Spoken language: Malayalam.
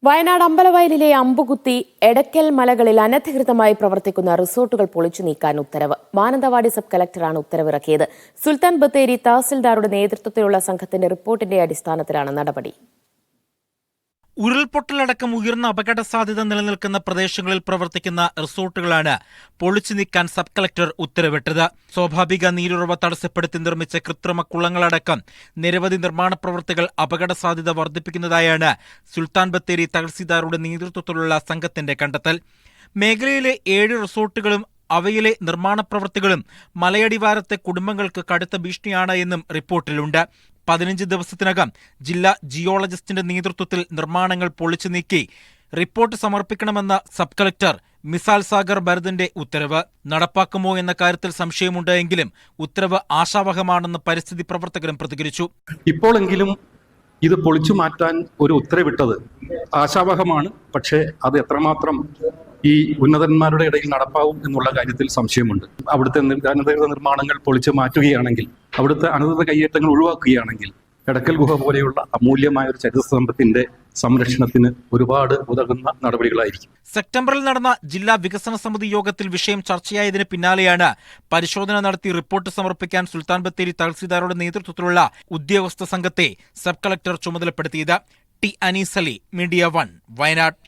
വയനാട് അമ്പലവയലിലെ അമ്പുകുത്തി എടക്കൽ മലകളിൽ അനധികൃതമായി പ്രവർത്തിക്കുന്ന റിസോർട്ടുകൾ പൊളിച്ചു നീക്കാൻ ഉത്തരവ്. മാനന്തവാടി സബ് കളക്ടറാണ് ഉത്തരവിറക്കിയത്. സുൽത്താൻ ബത്തേരി തഹസിൽദാരുടെ നേതൃത്വത്തിലുള്ള സംഘത്തിന്റെ റിപ്പോർട്ടിന്റെ അടിസ്ഥാനത്തിലാണ് നടപടി. ഉരുൾപൊട്ടലടക്കം ഉയർന്ന അപകട സാധ്യത നിലനിൽക്കുന്ന പ്രദേശങ്ങളിൽ പ്രവർത്തിക്കുന്ന റിസോർട്ടുകളാണ് പൊളിച്ചു നീക്കാൻ സബ് കളക്ടർ ഉത്തരവിട്ടത്. സ്വാഭാവിക നീരുറവ തടസ്സപ്പെടുത്തി നിർമ്മിച്ച കൃത്രിമ കുളങ്ങളടക്കം നിരവധി നിർമ്മാണ പ്രവൃത്തികൾ അപകട സാധ്യത വർദ്ധിപ്പിക്കുന്നതായാണ് സുൽത്താൻ ബത്തേരി തഹസിൽദാരുടെ നേതൃത്വത്തിലുള്ള സംഘത്തിന്റെ കണ്ടെത്തൽ. മേഖലയിലെ 7 റിസോർട്ടുകളും അവയിലെ നിർമ്മാണ പ്രവൃത്തികളും മലയടിവാരത്തെ കുടുംബങ്ങൾക്ക് കടുത്ത ഭീഷണിയാണ് എന്നും റിപ്പോർട്ടിലുണ്ട്. 15 ദിവസത്തിനകം ജില്ലാ ജിയോളജിസ്റ്റിന്റെ നേതൃത്വത്തിൽ നിർമ്മാണങ്ങൾ പൊളിച്ചു നീക്കി report സമർപ്പിക്കണമെന്ന sub collector misal Sagar ഭരതന്റെ ഉത്തരവ്. നടപ്പാക്കുമോ എന്ന കാര്യത്തിൽ സംശയമുണ്ടെങ്കിലും ഉത്തരവ് ആശാവഹമാണെന്ന് പരിസ്ഥിതി പ്രവർത്തകരും പ്രതികരിച്ചു. ഇപ്പോഴെങ്കിലും ഇത് പൊളിച്ചു മാറ്റാൻ ഒരു ഉത്തരവിട്ടത് ആശാവഹമാണ്. പക്ഷേ അത് എത്രമാത്രം ഈ ഉന്നതന്മാരുടെ ഇടയിൽ നടപ്പാവും എന്നുള്ള കാര്യത്തിൽ സംശയമുണ്ട്. അവിടുത്തെ അനധികൃത നിർമ്മാണങ്ങൾ പൊളിച്ചു മാറ്റുകയാണെങ്കിൽ, അവിടുത്തെ അനധികൃത കയ്യേറ്റങ്ങൾ ഒഴിവാക്കുകയാണെങ്കിൽ എടക്കൽ ഗുഹ പോലെയുള്ള അമൂല്യമായ ഒരു ചരിത്ര സമ്പത്തിന്റെ സംരക്ഷണത്തിന് ഒരുപാട് ഉതകുന്ന നടപടികളായിരിക്കും. സെപ്റ്റംബറിൽ നടന്ന ജില്ലാ വികസന സമിതി യോഗത്തിൽ വിഷയം ചർച്ചയായതിന് പിന്നാലെയാണ് പരിശോധന നടത്തി റിപ്പോർട്ട് സമർപ്പിക്കാൻ സുൽത്താൻ ബത്തേരി തഹസിൽദാരുടെ നേതൃത്വത്തിലുള്ള ഉദ്യോഗസ്ഥ സംഘത്തെ സബ് കളക്ടർ ചുമതലപ്പെടുത്തിയത്. T Anees Ali, media 1, Wayanad.